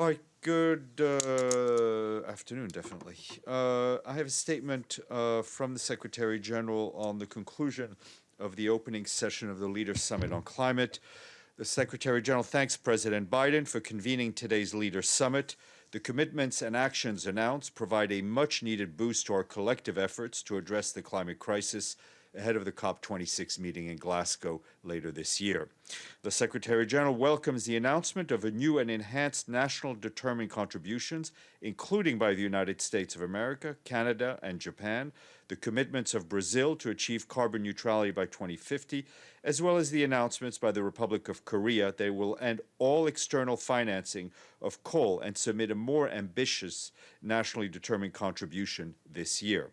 All right, good afternoon, definitely. I have a statement from the Secretary General on the conclusion of the opening session of the Leaders Summit on Climate. The Secretary General thanks President Biden for convening today's Leaders Summit. The commitments and actions announced provide a much-needed boost to our collective efforts to address the climate crisis ahead of the COP26 meeting in Glasgow later this year. The Secretary General welcomes the announcement of a new and enhanced national determined contributions, including by the United States of America, Canada, and Japan, the commitments of Brazil to achieve carbon neutrality by 2050, as well as the announcements by the Republic of Korea that it will end all external financing of coal and submit a more ambitious nationally determined contribution this year.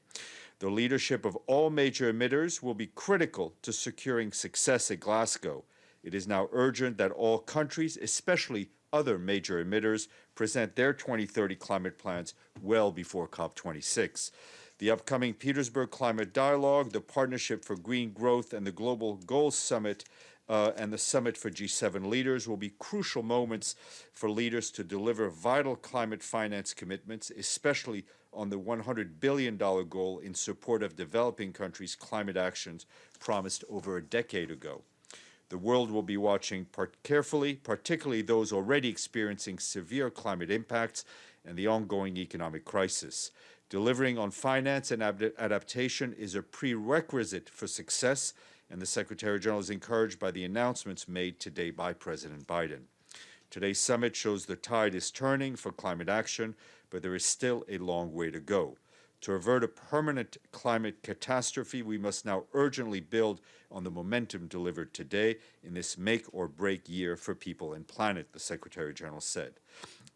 The leadership of all major emitters will be critical to securing success at Glasgow. It is now urgent that all countries, especially other major emitters, present their 2030 climate plans well before COP26. The upcoming Petersburg Climate Dialogue, the Partnership for Green Growth, and the Global Goals Summit and the Summit for G7 leaders will be crucial moments for leaders to deliver vital climate finance commitments, especially on the $100 billion goal in support of developing countries' climate actions promised over a decade ago. The world will be watching carefully, particularly those already experiencing severe climate impacts and the ongoing economic crisis. Delivering on finance and adaptation is a prerequisite for success, and the Secretary General is encouraged by the announcements made today by President Biden. Today's summit shows the tide is turning for climate action, but there is still a long way to go. To avert a permanent climate catastrophe, we must now urgently build on the momentum delivered today in this make-or-break year for people and planet, the Secretary General said.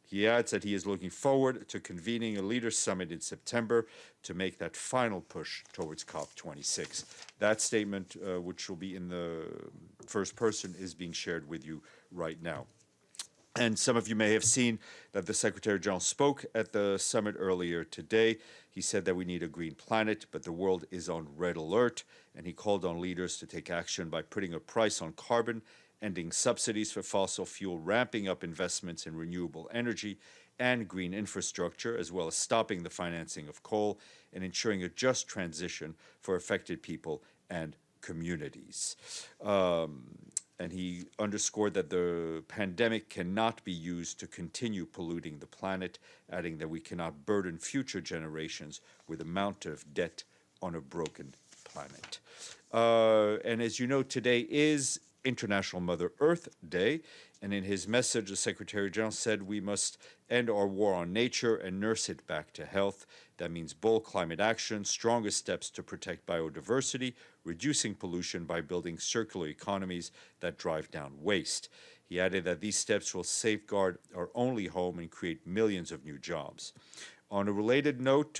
He adds that he is looking forward to convening a leaders' summit in September to make that final push towards COP26. That statement, which will be in the first person, is being shared with you right now. And some of you may have seen that the Secretary General spoke at the summit earlier today. He said that we need a green planet, but the world is on red alert, and he called on leaders to take action by putting a price on carbon, ending subsidies for fossil fuel, ramping up investments in renewable energy and green infrastructure, as well as stopping the financing of coal and ensuring a just transition for affected people and communities. And he underscored that the pandemic cannot be used to continue polluting the planet, adding that we cannot burden future generations with the amount of debt on a broken planet. And as you know, today is International Mother Earth Day, and in his message, the Secretary General said we must end our war on nature and nurse it back to health. That means bold climate action, stronger steps to protect biodiversity, reducing pollution by building circular economies that drive down waste. He added that these steps will safeguard our only home and create millions of new jobs. On a related note,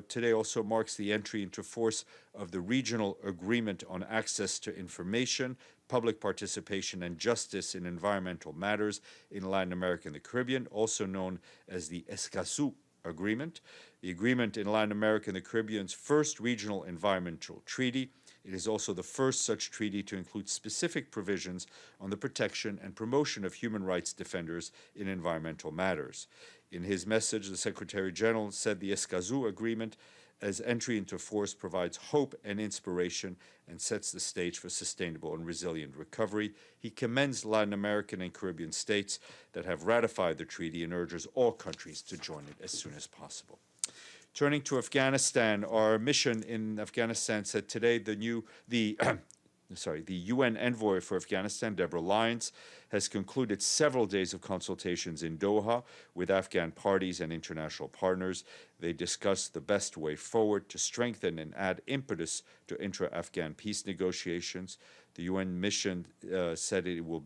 today also marks the entry into force of the Regional Agreement on Access to Information, Public Participation and Justice in Environmental Matters in Latin America and the Caribbean, also known as the Escazu Agreement. The agreement in Latin America and the Caribbean's first regional environmental treaty. It is also the first such treaty to include specific provisions on the protection and promotion of human rights defenders in environmental matters. In his message, the Secretary General said the Escazu Agreement, as entry into force, provides hope and inspiration and sets the stage for sustainable and resilient recovery. He commends Latin American and Caribbean states that have ratified the treaty and urges all countries to join it as soon as possible. Turning to Afghanistan, our mission in Afghanistan said today the UN envoy for Afghanistan, Deborah Lyons, has concluded several days of consultations in Doha with Afghan parties and international partners. They discussed the best way forward to strengthen and add impetus to intra-Afghan peace negotiations. The UN mission said there will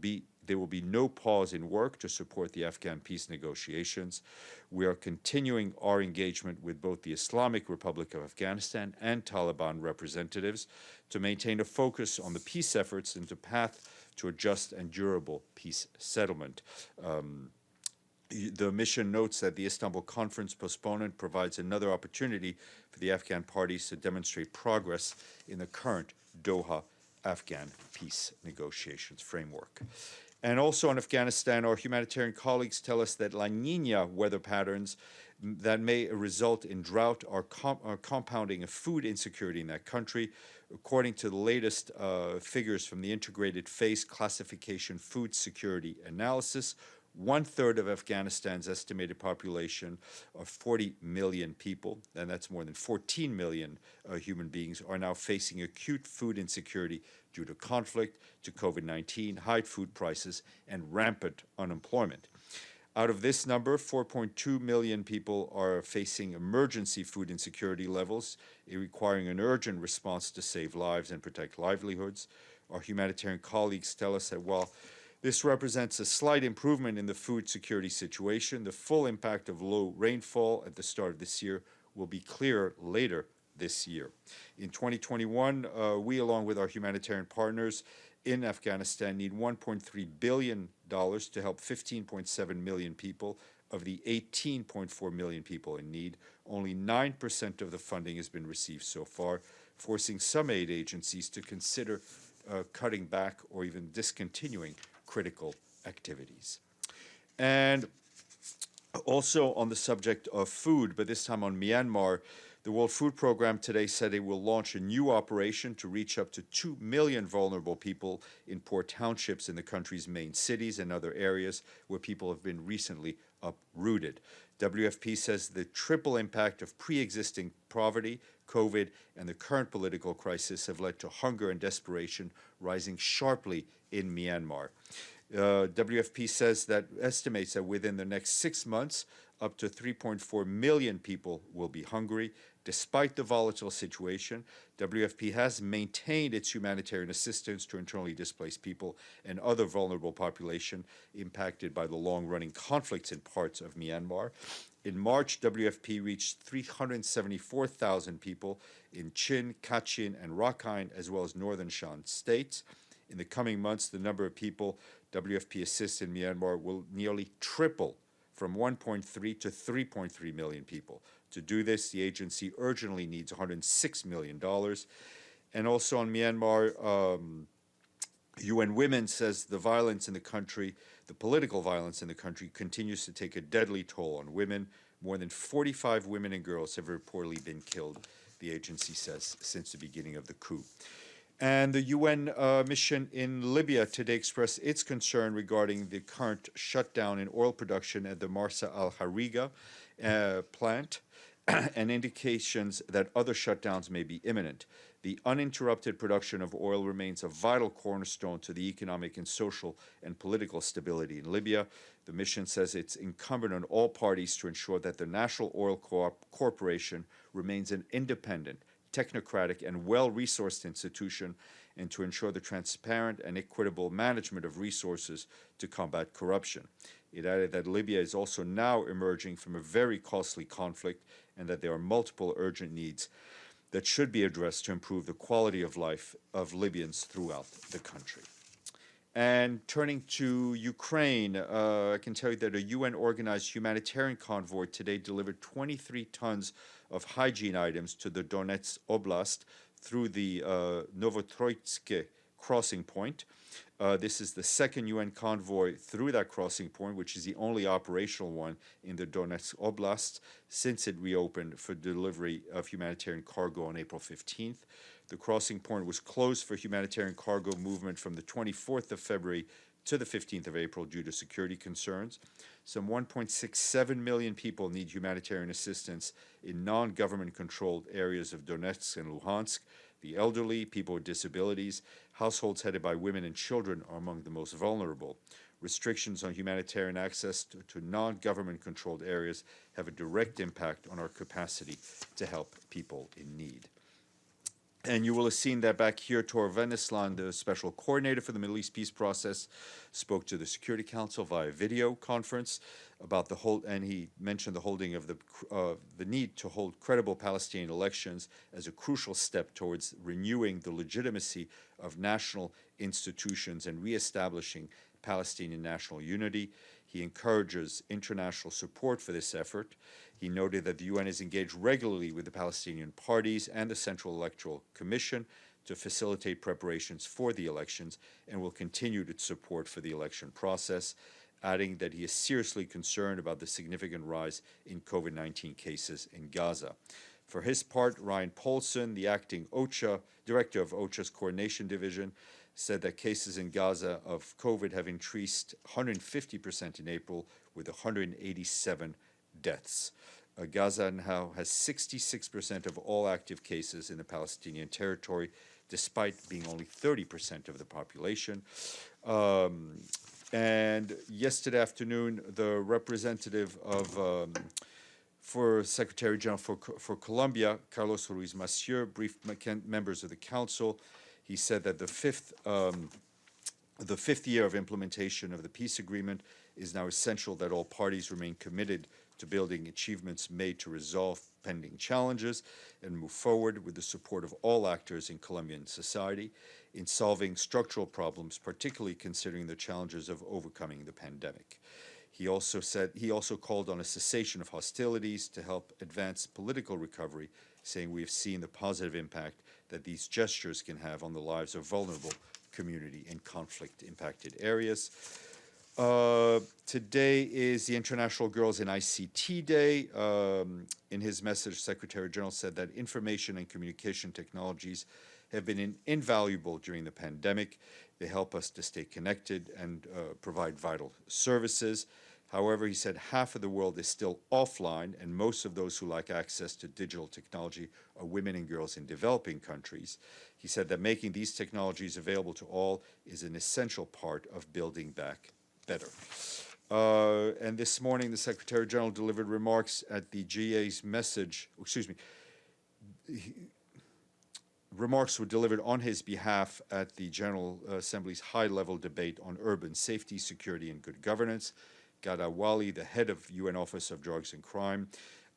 be no pause in work to support the Afghan peace negotiations. We are continuing our engagement with both the Islamic Republic of Afghanistan and Taliban representatives to maintain a focus on the peace efforts and the path to a just and durable peace settlement. The mission notes that the Istanbul conference postponement provides another opportunity for the Afghan parties to demonstrate progress in the current Doha Afghan peace negotiations framework. And also in Afghanistan, our humanitarian colleagues tell us that La Nina weather patterns that may result in drought are compounding a food insecurity in that country. According to the latest figures from the Integrated Phase Classification Food Security Analysis, 1/3 of Afghanistan's estimated population of 40 million people, and that's more than 14 million human beings, are now facing acute food insecurity due to conflict, to COVID-19, high food prices, and rampant unemployment. Out of this number, 4.2 million people are facing emergency food insecurity levels, requiring an urgent response to save lives and protect livelihoods. Our humanitarian colleagues tell us that while this represents a slight improvement in the food security situation, the full impact of low rainfall at the start of this year will be clearer later this year. In 2021, we, along with our humanitarian partners in Afghanistan, need $1.3 billion to help 15.7 million people of the 18.4 million people in need. Only 9% of the funding has been received so far, forcing some aid agencies to consider cutting back or even discontinuing critical activities. And also on the subject of food, but this time on Myanmar, the World Food Programme today said it will launch a new operation to reach up to 2 million vulnerable people in poor townships in the country's main cities and other areas where people have been recently uprooted. WFP says the triple impact of pre-existing poverty, COVID, and the current political crisis have led to hunger and desperation rising sharply in Myanmar. WFP says that estimates that within the next 6 months, up to 3.4 million people will be hungry. Despite the volatile situation, WFP has maintained its humanitarian assistance to internally displaced people and other vulnerable population impacted by the long-running conflicts in parts of Myanmar. In March, WFP reached 374,000 people in Chin, Kachin, and Rakhine, as well as northern Shan states. In the coming months, the number of people WFP assists in Myanmar will nearly triple from 1.3 to 3.3 million people. To do this, the agency urgently needs $106 million. And also on Myanmar, UN Women says the violence in the country, the political violence in the country, continues to take a deadly toll on women. More than 45 women and girls have reportedly been killed, the agency says, since the beginning of the coup. And the UN mission in Libya today expressed its concern regarding the current shutdown in oil production at the Marsa al-Hariga plant and indications that other shutdowns may be imminent. The uninterrupted production of oil remains a vital cornerstone to the economic and social and political stability in Libya. The mission says it's incumbent on all parties to ensure that the National Oil Corporation remains an independent, technocratic, and well-resourced institution, and to ensure the transparent and equitable management of resources to combat corruption. It added that Libya is also now emerging from a very costly conflict and that there are multiple urgent needs that should be addressed to improve the quality of life of Libyans throughout the country. And turning to Ukraine, I can tell you that a UN-organized humanitarian convoy today delivered 23 tons of hygiene items to the Donetsk Oblast through the Novotroitsk crossing point. This is the second UN convoy through that crossing point, which is the only operational one in the Donetsk Oblast since it reopened for delivery of humanitarian cargo on April 15th. The crossing point was closed for humanitarian cargo movement from the 24th of February to the 15th of April due to security concerns. Some 1.67 million people need humanitarian assistance in non-government controlled areas of Donetsk and Luhansk. The elderly, people with disabilities, households headed by women and children are among the most vulnerable. Restrictions on humanitarian access to non-government controlled areas have a direct impact on our capacity to help people in need. And you will have seen that back here, Tor Venislan, the special coordinator for the Middle East peace process, spoke to the Security Council via video conference about and he mentioned the holding of the need to hold credible Palestinian elections as a crucial step towards renewing the legitimacy of national institutions and reestablishing Palestinian national unity. He encourages international support for this effort. He noted that the UN is engaged regularly with the Palestinian parties and the Central Electoral Commission to facilitate preparations for the elections and will continue its support for the election process, adding that he is seriously concerned about the significant rise in COVID-19 cases in Gaza. For his part, Ryan Paulson, the acting director of OCHA's Coordination Division, said that cases in Gaza of COVID have increased 150% in April, with 187 deaths. Gaza now has 66% of all active cases in the Palestinian territory, despite being only 30% of the population. And yesterday afternoon, the representative of for Secretary General for Colombia, Carlos Ruiz Massieu, briefed members of the council. He said that the fifth year of implementation of the peace agreement is now essential, that all parties remain committed to building achievements made to resolve pending challenges and move forward with the support of all actors in Colombian society in solving structural problems, particularly considering the challenges of overcoming the pandemic. He also called on a cessation of hostilities to help advance political recovery, saying we have seen the positive impact that these gestures can have on the lives of vulnerable community in conflict-impacted areas. Today is the International Girls in ICT Day. In his message, Secretary General said that information and communication technologies have been invaluable during the pandemic. They help us to stay connected and provide vital services. However, he said half of the world is still offline, and most of those who lack access to digital technology are women and girls in developing countries. He said that making these technologies available to all is an essential part of building back better. And this morning, the Secretary General delivered remarks at the GA's remarks were delivered on his behalf at the General Assembly's high-level debate on urban safety, security, and good governance. Ghada Wali, the head of UN Office of Drugs and Crime,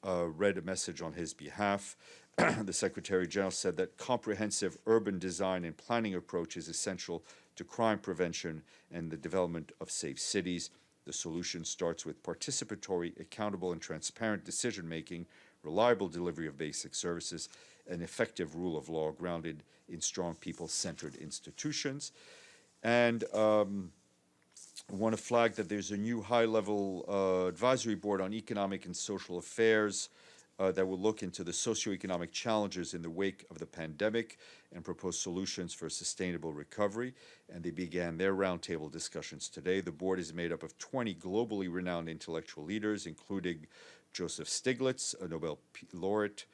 read a message on his behalf. The Secretary General said that comprehensive urban design and planning approach is essential to crime prevention and the development of safe cities. The solution starts with participatory, accountable, and transparent decision-making, reliable delivery of basic services, and effective rule of law grounded in strong people-centered institutions. And I want to flag that there's a new high-level advisory board on economic and social affairs that will look into the socioeconomic challenges in the wake of the pandemic and propose solutions for sustainable recovery. And they began their roundtable discussions today. The board is made up of 20 globally renowned intellectual leaders, including Joseph Stiglitz, a Nobel laureate,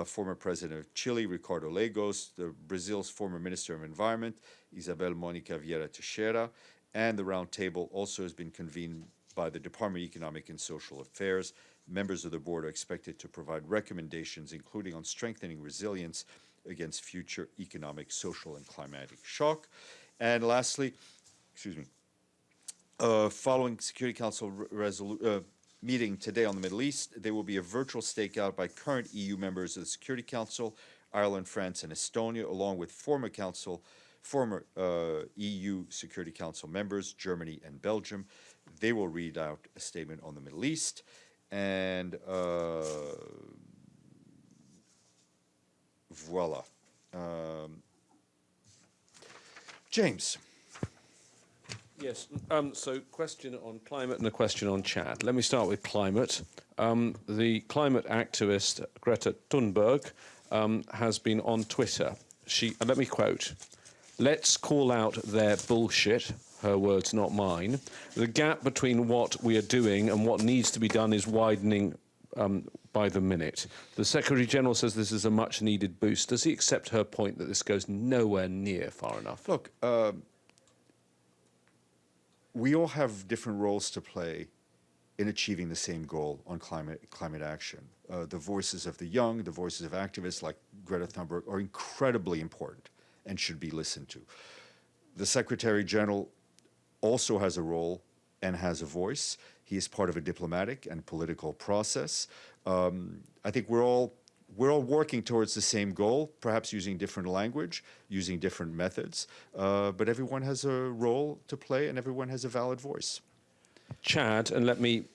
former president of Chile, Ricardo Lagos, Brazil's former Minister of Environment, Isabel Monica Vieira Teixeira, and the roundtable also has been convened by the Department of Economic and Social Affairs. Members of the board are expected to provide recommendations, including on strengthening resilience against future economic, social, and climatic shock. And lastly, following Security Council meeting today on the Middle East, there will be a virtual stakeout by current EU members of the Security Council, Ireland, France, and Estonia, along with former EU Security Council members, Germany and Belgium. They will read out a statement on the Middle East. And voila. James. Yes, so question on climate and a question on Chad. Let me start with climate. The climate activist Greta Thunberg has been on Twitter. Let me quote, "Let's call out their bullshit," her words, not mine. "The gap between what we are doing and what needs to be done is widening by the minute." The Secretary General says this is a much-needed boost. Does he accept her point that this goes nowhere near far enough? Look, we all have different roles to play in achieving the same goal on climate action. The voices of the young, the voices of activists like Greta Thunberg are incredibly important and should be listened to. The Secretary General also has a role and has a voice. He is part of a diplomatic and political process. I think we're all working towards the same goal, perhaps using different language, using different methods, but everyone has a role to play and everyone has a valid voice. Chad, and let me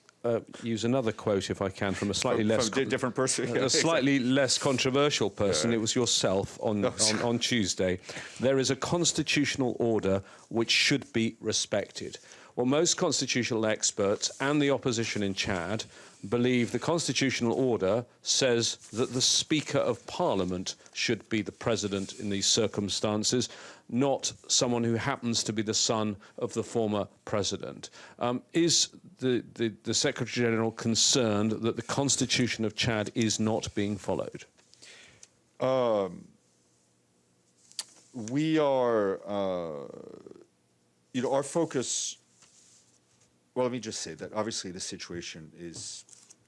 use another quote, if I can, from a slightly different person. a slightly less controversial person. It was yourself on Tuesday. There is a constitutional order which should be respected. Well, most constitutional experts and the opposition in Chad believe the constitutional order says that the Speaker of Parliament should be the president in these circumstances, not someone who happens to be the son of the former president. Is the Secretary-General concerned that the constitution of Chad is not being followed? We are, our focus. Well, let me just say that obviously the situation is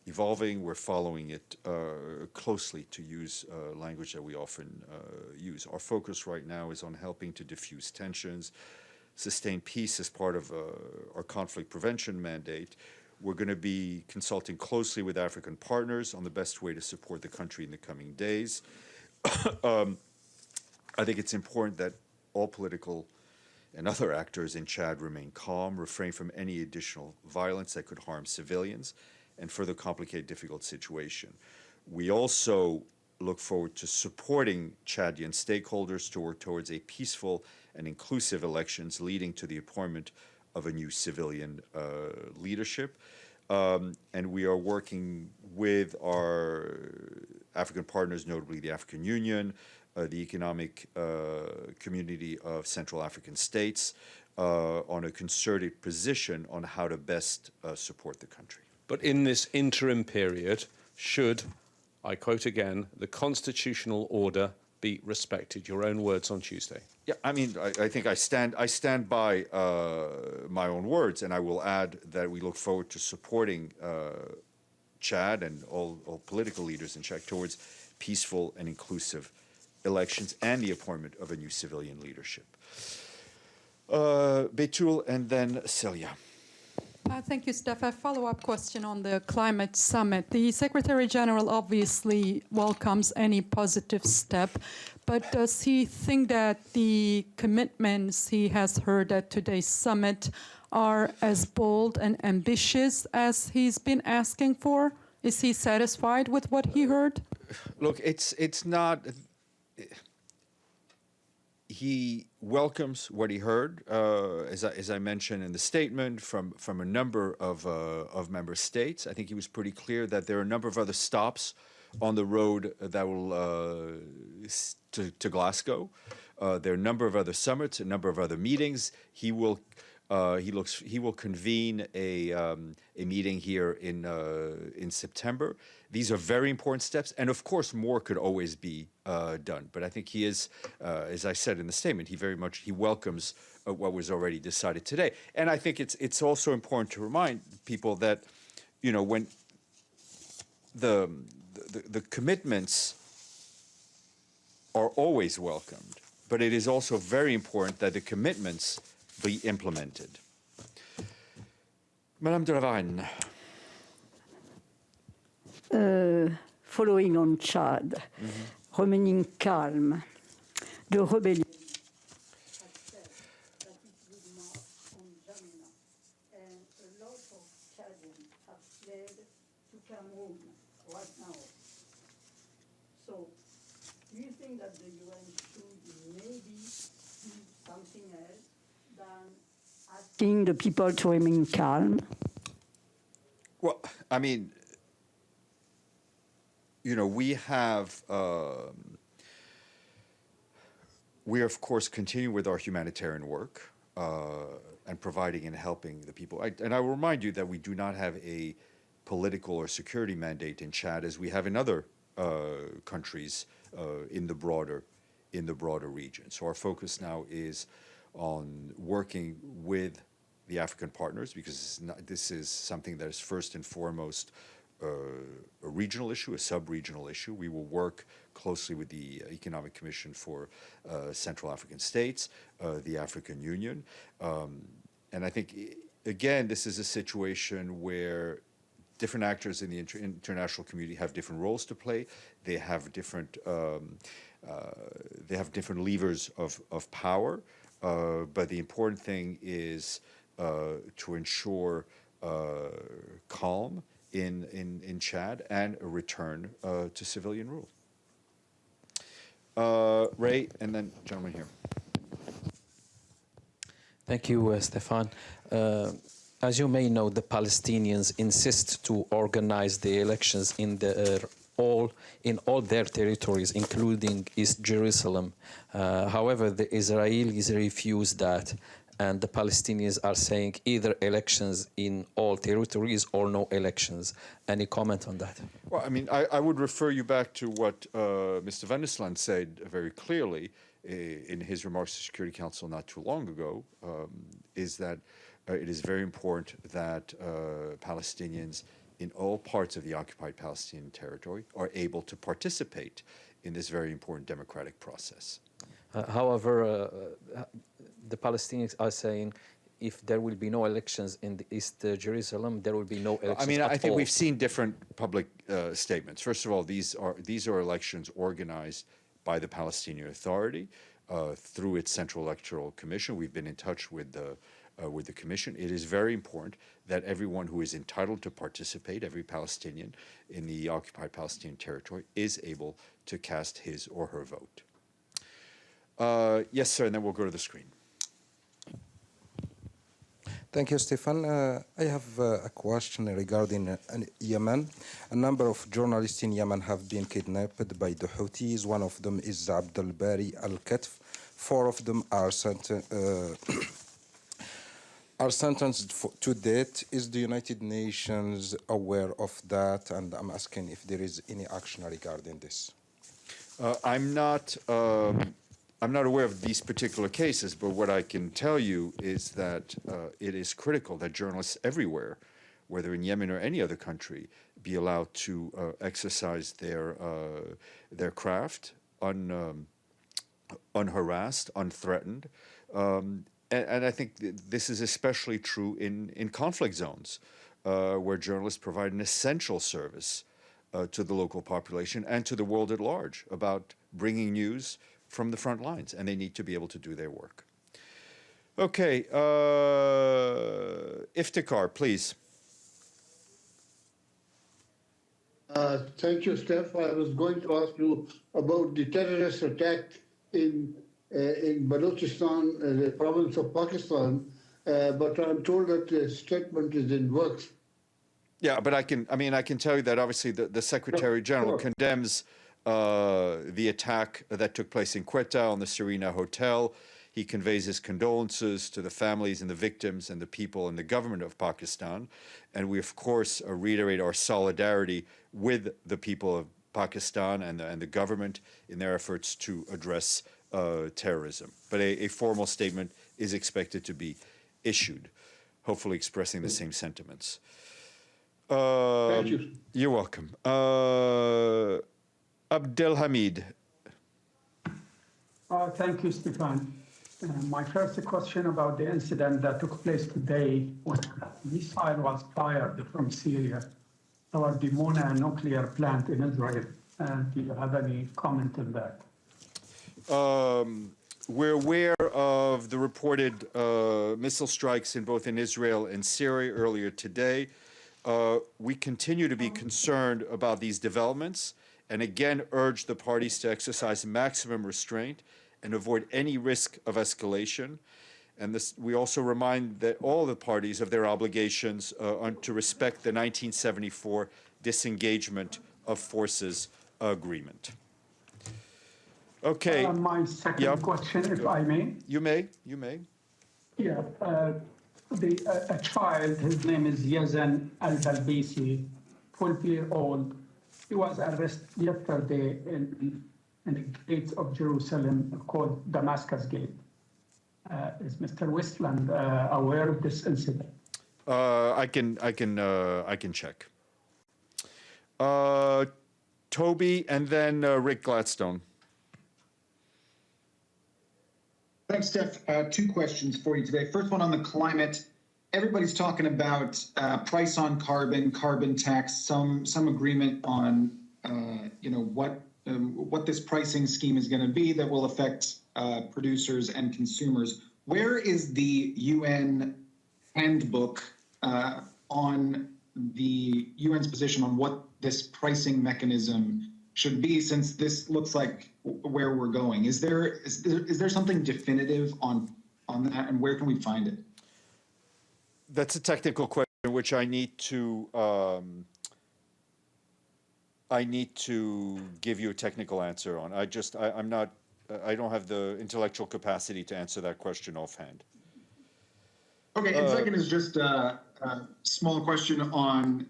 evolving. We're following it closely, to use language that we often use. Our focus right now is on helping to diffuse tensions, sustain peace as part of our conflict prevention mandate. We're going to be consulting closely with African partners on the best way to support the country in the coming days. I think it's important that all political and other actors in Chad remain calm, refrain from any additional violence that could harm civilians and further complicate a difficult situation. We also look forward to supporting Chadian stakeholders to work towards a peaceful and inclusive elections leading to the appointment of a new civilian leadership. And we are working with our African partners, notably the African Union, the Economic Community of Central African States, on a concerted position on how to best support the country. But in this interim period, should, I quote again, the constitutional order be respected? Your own words on Tuesday. Yeah, I mean, I think I stand by my own words, and I will add that we look forward to supporting Chad and all political leaders in Chad towards peaceful and inclusive elections and the appointment of a new civilian leadership. Betul and then Celia. Thank you, Steph. A follow-up question on the climate summit. The Secretary General obviously welcomes any positive step, but does he think that the commitments he has heard at today's summit are as bold and ambitious as he's been asking for? Is he satisfied with what he heard? Look, it's not. He welcomes what he heard, as I mentioned in the statement, from a number of member states. I think he was pretty clear that there are a number of other stops on the road that will to Glasgow. There are a number of other summits, a number of other meetings. He will convene a meeting here in September. These are very important steps, and of course, more could always be done. But I think he is, as I said in the statement, he welcomes what was already decided today. And I think it's also important to remind people that, when the commitments are always welcomed, but it is also very important that the commitments be implemented. Madame de la Varenne. Following on Chad, remaining calm, the rebellion and a lot of Chadians have fled to Cameroon right now. So, do you think that the UN should maybe do something else than asking the people to remain calm? Well, I mean, we have, we are, of course, continuing with our humanitarian work and providing and helping the people. And I will remind you that we do not have a political or security mandate in Chad as we have in other countries in the broader region. So our focus now is on working with the African partners, because this is something that is first and foremost a regional issue, a sub-regional issue. We will work closely with the Economic Commission for Central African States, the African Union. And I think, again, this is a situation where different actors in the international community have different roles to play. They have different levers of power. But the important thing is to ensure calm in Chad and a return to civilian rule. Ray, and then gentleman here. Thank you, Stéphane. As you may know, the Palestinians insist to organize the elections in all their territories, including East Jerusalem. However, the Israelis refuse that, and the Palestinians are saying either elections in all territories or no elections. Any comment on that? Well, I mean, I would refer you back to what Mr. Van der Slaan said very clearly in his remarks to Security Council not too long ago, is that it is very important that Palestinians in all parts of the occupied Palestinian territory are able to participate in this very important democratic process. However, the Palestinians are saying if there will be no elections in the East Jerusalem, there will be no elections I mean, at I think all. we've seen different public statements. First of all, these are elections organized by the Palestinian Authority through its Central Electoral Commission. We've been in touch with the Commission. It is very important that everyone who is entitled to participate, every Palestinian in the occupied Palestinian territory, is able to cast his or her vote. Yes, sir, and then we'll go to the screen. Thank you, Stéphane. I have a question regarding Yemen. A number of journalists in Yemen have been kidnapped by the Houthis. One of them is Abdel Bari al-Katf. 4 of them are sentenced to death. Is the United Nations aware of that? And I'm asking if there is any action regarding this. I'm not aware of these particular cases, but what I can tell you is that it is critical that journalists everywhere, whether in Yemen or any other country, be allowed to exercise their craft unharassed, unthreatened. And I think this is especially true in conflict zones, where journalists provide an essential service to the local population and to the world at large about bringing news from the front lines, and they need to be able to do their work. Okay, Iftikhar, please. Thank you, Steph. I was going to ask you about the terrorist attack in Balochistan, the province of Pakistan, but I'm told that the statement is in works. Yeah, but I can tell you that obviously the Secretary General condemns the attack that took place in Quetta on the Serena Hotel. He conveys his condolences to the families and the victims and the people and the government of Pakistan. And we, of course, reiterate our solidarity with the people of Pakistan and the government in their efforts to address terrorism. But a formal statement is expected to be issued, hopefully expressing the same sentiments. Thank you. You're welcome. Abdelhamid. Thank you, Stéphane. My first question about the incident that took place today when a missile was fired from Syria toward the Mona nuclear plant in Israel. Do you have any comment on that? We're aware of the reported missile strikes in both Israel and Syria earlier today. We continue to be concerned about these developments and again urge the parties to exercise maximum restraint and avoid any risk of escalation. And we also remind that all the parties of their obligations to respect the 1974 disengagement of forces agreement. Okay. My second question, if I may. You may. Yeah. A child, his name is Yazan al-Balbisi, 12-year-old. He was arrested yesterday in the gates of Jerusalem called Damascus Gate. Is Mr. Westland aware of this incident? I can check. Toby and then Rick Gladstone. Thanks, Steph. 2 questions for you today. First one on the climate. Everybody's talking about price on carbon, carbon tax, some agreement on what this pricing scheme is going to be that will affect producers and consumers. Where is the UN handbook on the UN's position on what this pricing mechanism should be, since this looks like where we're going? Is there something definitive on that, and where can we find it? That's a technical question which I need to give you a technical answer on. I don't have the intellectual capacity to answer that question offhand. Okay, and second is just a small question on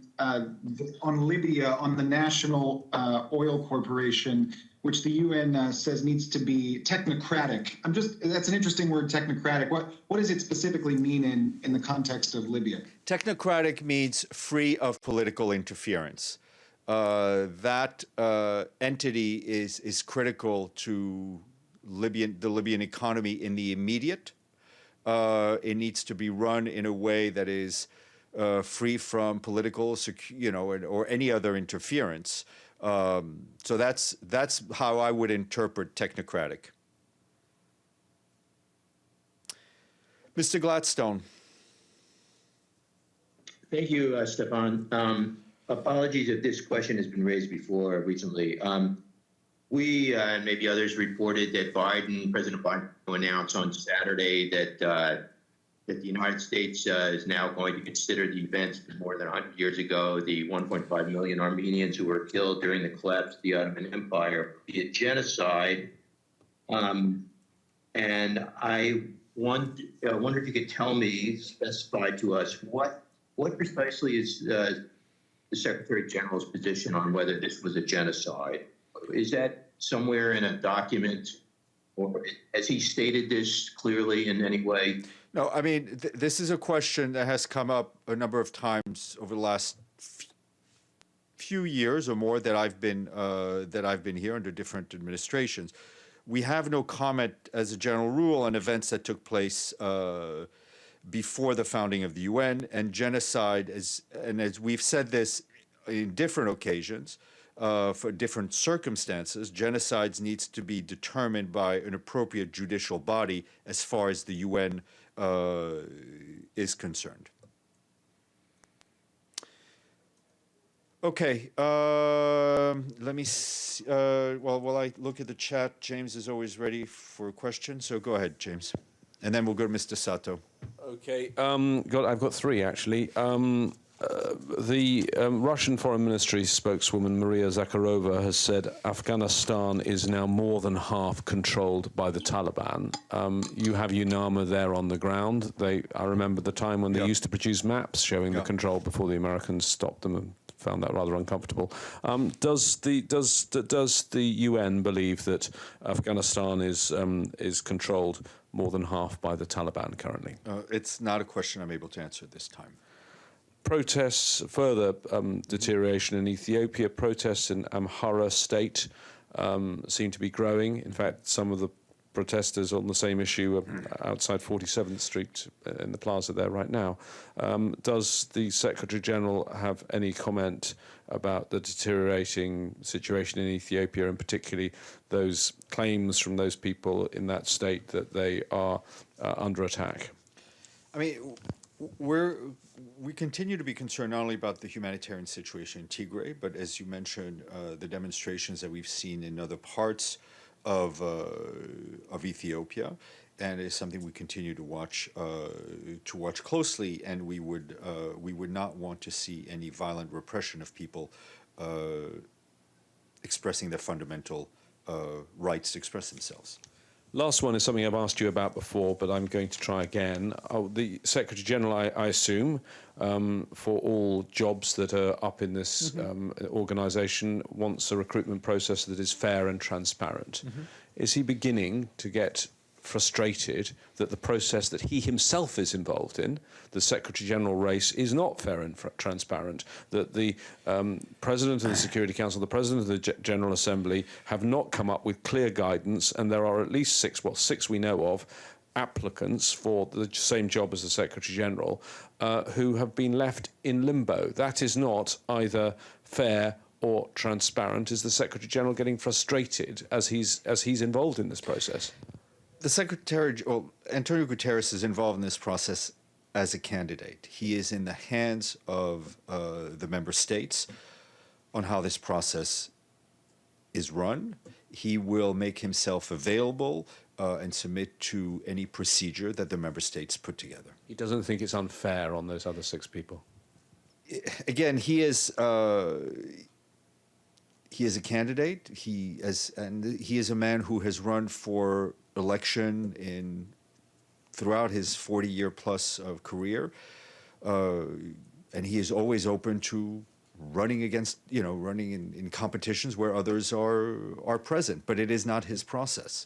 Libya, on the National Oil Corporation, which the UN says needs to be technocratic. That's an interesting word, technocratic. What does it specifically mean in the context of Libya? Technocratic means free of political interference. That entity is critical to the Libyan economy in the immediate. It needs to be run in a way that is free from political, or any other interference. So that's how I would interpret technocratic. Mr. Gladstone. Thank you, Stéphane. Apologies if this question has been raised before recently. We and maybe others reported that President Biden announced on Saturday that the United States is now going to consider the events more than 100 years ago, the 1.5 million Armenians who were killed during the collapse of the Ottoman Empire, be a genocide. And I wonder if you could tell me, specify to us, what precisely is the Secretary General's position on whether this was a genocide? Is that somewhere in a document, or has he stated this clearly in any way? No, I mean, this is a question that has come up a number of times over the last few years or more that I've been here under different administrations. We have no comment as a general rule on events that took place before the founding of the UN, and genocide, as we've said this in different occasions, for different circumstances, genocides needs to be determined by an appropriate judicial body as far as the UN is concerned. Okay, let me see. While I look at the chat, James is always ready for a question, so go ahead, James. And then we'll go to Mr. Sato. Okay, I've got three, actually. The Russian Foreign Ministry spokeswoman Maria Zakharova has said Afghanistan is now more than half controlled by the Taliban. You have UNAMA there on the ground. I remember the time when they used to produce maps showing the control before the Americans stopped them and found that rather uncomfortable. Does the UN believe that Afghanistan is controlled more than half by the Taliban currently? It's not a question I'm able to answer at this time. Protests, further deterioration in Ethiopia, protests in Amhara state seem to be growing. In fact, some of the protesters on the same issue outside 47th Street in the plaza there right now. Does the Secretary General have any comment about the deteriorating situation in Ethiopia, and particularly those claims from those people in that state that they are under attack? I mean, we continue to be concerned not only about the humanitarian situation in Tigray, but as you mentioned, the demonstrations that we've seen in other parts of Ethiopia, and it's something we continue to watch closely. And we would not want to see any violent repression of people expressing their fundamental rights to express themselves. Last one is something I've asked you about before, but I'm going to try again. The Secretary General, I assume, for all jobs that are up in this organisation, wants a recruitment process that is fair and transparent. Is he beginning to get frustrated that the process that he himself is involved in, the Secretary General race, is not fair and transparent, that the President of the Security Council, the President of the General Assembly have not come up with clear guidance, and there are at least six we know of, applicants for the same job as the Secretary General who have been left in limbo? That is not either fair or transparent. Is the Secretary General getting frustrated as he's involved in this process? The Secretary, Antonio Guterres, is involved in this process as a candidate. He is in the hands of the member states on how this process is run. He will make himself available and submit to any procedure that the member states put together. He doesn't think it's unfair on those other 6 people. Again, he is a candidate. He is a man who has run for election throughout his 40-year plus of career, and he is always open to running in competitions where others are present. But it is not his process.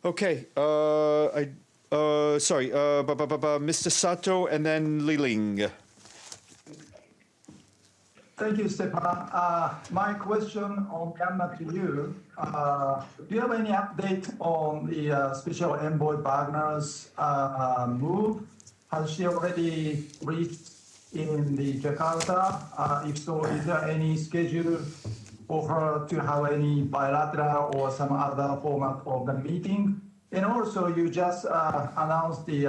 Okay, Mr. Sato and then Li Ling. Thank you, Stéphane. My question on Myanmar to you. Do you have any update on the Special Envoy Wagner's move? Has she already reached in the Jakarta? If so, is there any schedule for her to have any bilateral or some other format of the meeting? And also, you just announced the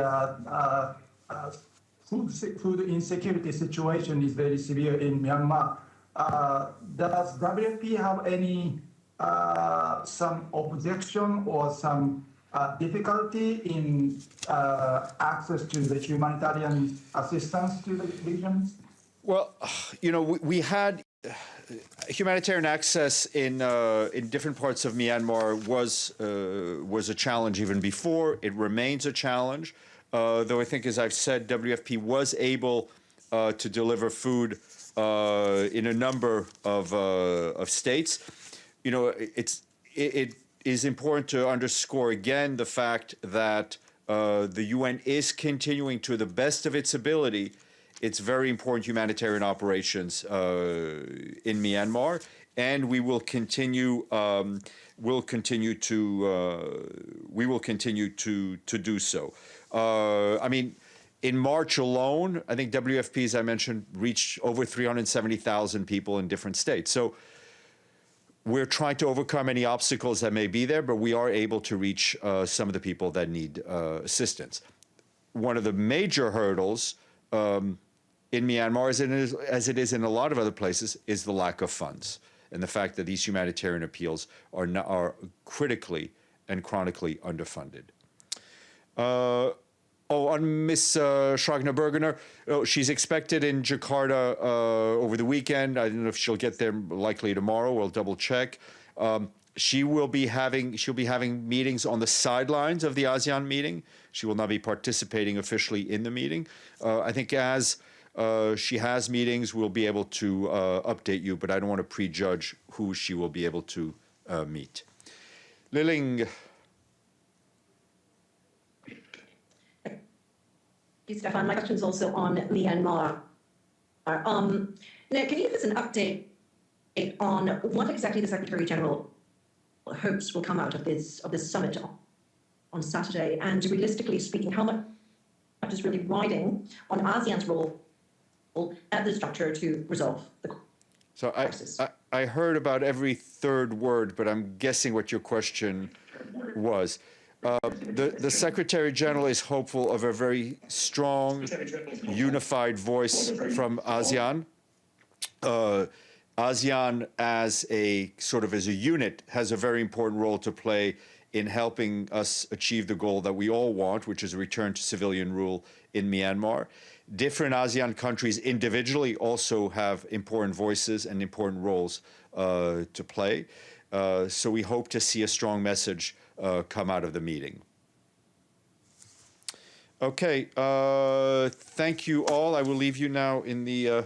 food insecurity situation is very severe in Myanmar. Does WFP have any some objection or some difficulty in access to the humanitarian assistance to the regions? Well, we had humanitarian access in different parts of Myanmar was a challenge even before. It remains a challenge. Though I think, as I've said, WFP was able to deliver food in a number of states. It is important to underscore again the fact that the UN is continuing to the best of its ability its very important humanitarian operations in Myanmar, and we will continue. Will continue to do so. In March alone, I think WFP, as I mentioned, reached over 370,000 people in different states. So we're trying to overcome any obstacles that may be there, but we are able to reach some of the people that need assistance. One of the major hurdles in Myanmar, as it is in a lot of other places, is the lack of funds and the fact that these humanitarian appeals are critically and chronically underfunded. On Ms. Schragner-Bergener, she's expected in Jakarta over the weekend. I don't know if she'll get there likely tomorrow. We'll double check. She'll be having meetings on the sidelines of the ASEAN meeting. She will not be participating officially in the meeting. I think as she has meetings, we'll be able to update you, but I don't want to prejudge who she will be able to meet. Li Ling. Thank you, Stéphane. My question is also on Myanmar. Now, can you give us an update on what exactly the Secretary General hopes will come out of this summit on Saturday? And realistically speaking, how much is really riding on ASEAN's role at the structure to resolve the crisis? I heard about every third word, but I'm guessing what your question was. The Secretary General is hopeful of a very strong, unified voice from ASEAN. ASEAN as a unit has a very important role to play in helping us achieve the goal that we all want, which is a return to civilian rule in Myanmar. Different ASEAN countries individually also have important voices and important roles to play. So we hope to see a strong message come out of the meeting. Okay, thank you all. I will leave you now in the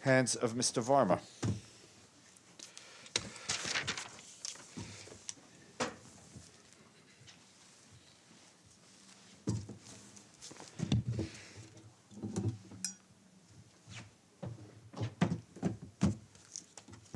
hands of Mr. Varma.